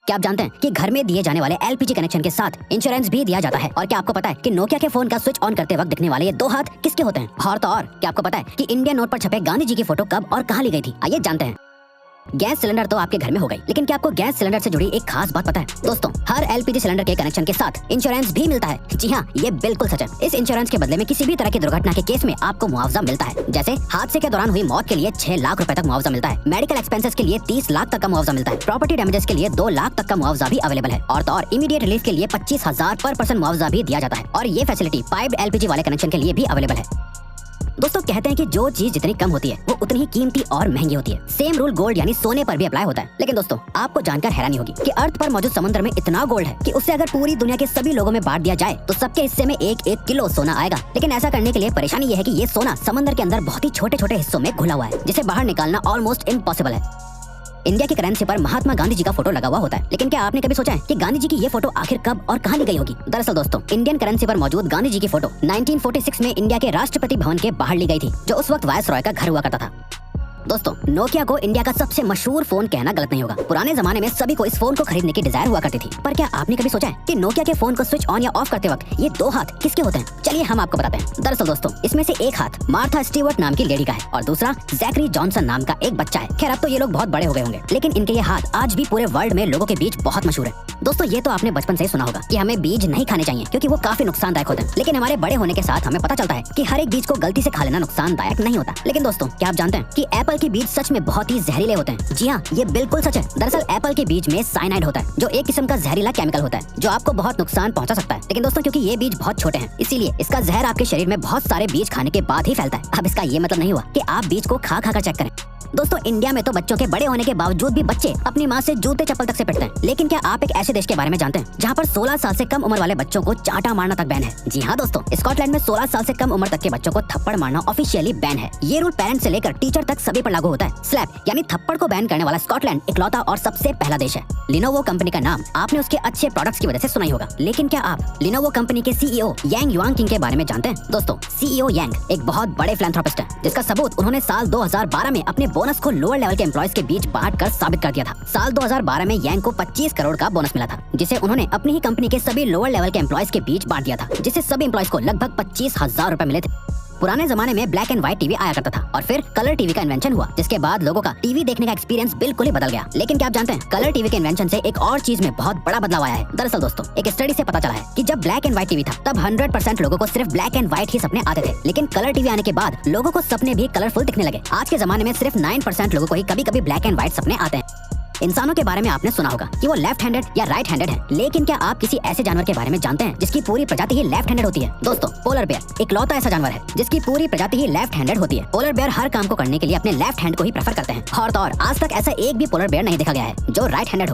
क्या आप जानते हैं कि घर में दिए जाने वाले एलपीजी कनेक्शन के साथ इंश्योरेंस भी दिया जाता है? और क्या आपको पता है कि नोकिया के फोन का स्विच ऑन करते वक्त दिखने वाले ये दो हाथ किसके होते हैं? और तो और क्या आपको पता है कि इंडियन नोट पर छपे गांधी जी की फोटो कब और कहां ली गई थी? आइए जानते हैं। गैस सिलेंडर तो आपके घर में हो गई, लेकिन क्या आपको गैस सिलेंडर से जुड़ी एक खास बात पता है? दोस्तों, हर एलपीजी सिलेंडर के कनेक्शन के साथ इंश्योरेंस भी मिलता है। जी हाँ, ये बिल्कुल सच है। इस इंश्योरेंस के बदले में किसी भी तरह की दुर्घटना के केस में आपको मुआवजा मिलता है। जैसे हादसे के दौरान हुई मौत के लिए 6 लाख रुपए तक मुआवजा मिलता है। मेडिकल एक्सपेंसेस के लिए 30 लाख तक का मुआवजा मिलता है। प्रॉपर्टी डैमेजेस के लिए 2 लाख तक का मुआवजा भी अवेलेबल है। और तो और इमीडिएट रिलीफ के लिए 25,000 पर पर्सन मुआवजा भी दिया जाता है। और ये फैसिलिटी पाइप्ड एलपीजी वाले कनेक्शन के लिए भी अवेलेबल है। दोस्तों, कहते हैं कि जो चीज जितनी कम होती है वो उतनी ही कीमती और महंगी होती है। सेम रूल गोल्ड यानी सोने पर भी अप्लाई होता है। लेकिन दोस्तों, आपको जानकर हैरानी होगी कि अर्थ पर मौजूद समुद्र में इतना गोल्ड है कि उससे अगर पूरी दुनिया के सभी लोगों में बांट दिया जाए तो सबके हिस्से में 1-1 किलो सोना आएगा। लेकिन ऐसा करने के लिए परेशानी ये है कि ये सोना समुद्र के अंदर बहुत ही छोटे छोटे हिस्सों में घुला हुआ है, जिसे बाहर निकालना ऑलमोस्ट इम्पॉसिबल है। इंडिया की करेंसी पर महात्मा गांधी जी का फोटो लगा हुआ होता है, लेकिन क्या आपने कभी सोचा है कि गांधी जी की ये फोटो आखिर कब और कहां ली गई होगी? दरअसल दोस्तों, इंडियन करेंसी पर मौजूद गांधी जी की फोटो 1946 में इंडिया के राष्ट्रपति भवन के बाहर ली गई थी, जो उस वक्त वायसरॉय का घर हुआ करता था। दोस्तों, नोकिया को इंडिया का सबसे मशहूर फोन कहना गलत नहीं होगा। पुराने जमाने में सभी को इस फोन को खरीदने की डिजायर हुआ करती थी। पर क्या आपने कभी सोचा है कि नोकिया के फोन को स्विच ऑन या ऑफ करते वक्त ये दो हाथ किसके होते हैं? चलिए हम आपको बताते हैं। दरअसल दोस्तों, इसमें से एक हाथ मार्था स्टीवर्ट नाम की लेडी का है और दूसरा जैकरी जॉनसन नाम का एक बच्चा है। खैर, अब तो ये लोग बहुत बड़े हो गए होंगे, लेकिन इनके ये हाथ आज भी पूरे वर्ल्ड में लोगों के बीच बहुत मशहूर है। दोस्तों, ये तो आपने बचपन से ही सुना होगा कि हमें बीज नहीं खाने चाहिए क्योंकि वो काफी नुकसानदायक होते हैं। लेकिन हमारे बड़े होने के साथ हमें पता चलता है कि हर एक बीज को गलती से खा लेना नुकसानदायक नहीं होता। लेकिन दोस्तों, क्या आप जानते हैं कि एप्पल के बीज सच में बहुत ही जहरीले होते हैं? जी हाँ, ये बिल्कुल सच है। दरअसल एप्पल के बीज में साइनाइड होता है, जो एक किस्म का जहरीला केमिकल होता है जो आपको बहुत नुकसान पहुंचा सकता है। लेकिन दोस्तों, क्योंकि ये बीज बहुत छोटे हैं, इसीलिए इसका जहर आपके शरीर में बहुत सारे बीज खाने के बाद ही फैलता है। अब इसका ये मतलब नहीं हुआ कि आप बीज को खा कर चेक करें। दोस्तों, इंडिया में तो बच्चों के बड़े होने के बावजूद भी बच्चे अपनी माँ से जूते चप्पल तक से पिटते हैं। लेकिन क्या आप एक ऐसे देश के बारे में जानते हैं जहाँ पर 16 साल से कम उम्र वाले बच्चों को चांटा मारना तक बैन है? जी हाँ दोस्तों, स्कॉटलैंड में 16 साल से कम उम्र तक के बच्चों को थप्पड़ मारना ऑफिशियली बैन है। ये रूल पेरेंट्स से लेकर टीचर तक सभी पर लागू होता है। स्लैप यानी थप्पड़ को बैन करने वाला स्कॉटलैंड इकलौता और सबसे पहला देश है। लिनोवो कंपनी का नाम आपने उसके अच्छे प्रोडक्ट्स की वजह से सुना ही होगा। लेकिन क्या आप लिनोवो कंपनी के सीईओ यांग युआंग के बारे में जानते हैं? दोस्तों, सीईओ यांग एक बहुत बड़े फिलैंथ्रोपिस्ट है, जिसका सबूत उन्होंने साल 2012 में अपने बोनस को लोअर लेवल के एम्प्लॉयज के बीच बांट कर साबित कर दिया था। साल 2012 में यांग को 25 करोड़ का बोनस मिला था, जिसे उन्होंने अपनी ही कंपनी के सभी लोअर लेवल के एम्प्लॉयज के बीच बांट दिया था, जिससे सभी एम्प्लॉयज को लगभग 25,000 रुपए मिले थे। पुराने जमाने में ब्लैक एंड व्हाइट टीवी आया करता था और फिर कलर टीवी का इन्वेंशन हुआ, जिसके बाद लोगों का टीवी देखने का एक्सपीरियंस बिल्कुल ही बदल गया। लेकिन क्या आप जानते हैं, कलर टीवी के इन्वेंशन से एक और चीज में बहुत बड़ा बदलाव आया है। दरअसल दोस्तों, एक स्टडी से पता चला है कि जब ब्लैक एंड व्हाइट टीवी था तब 100% लोगों को सिर्फ ब्लैक एंड व्हाइट ही सपने आते थे। लेकिन कलर टीवी आने के बाद लोगों को सपने भी कलरफुल दिखने लगे। आज के जमाने में सिर्फ 9% लोगों को ही कभी कभी ब्लैक एंड व्हाइट सपने आते हैं। इंसानों के बारे में आपने सुना होगा कि वो लेफ्ट हैंडेड या राइट हैंडेड है, लेकिन क्या आप किसी ऐसे जानवर के बारे में जानते हैं जिसकी पूरी प्रजाति ही लेफ्ट हैंडेड होती है? दोस्तों, पोलर बेयर इकलौता ऐसा जानवर है जिसकी पूरी प्रजाति ही लेफ्ट हैंडेड होती है। पोलर बेयर हर काम को करने के लिए अपने लेफ्ट हैंड को ही प्रेफर करते हैं। और तो और आज तक ऐसा एक भी पोलर बेयर नहीं देखा गया है जो राइट हैंडेड हो।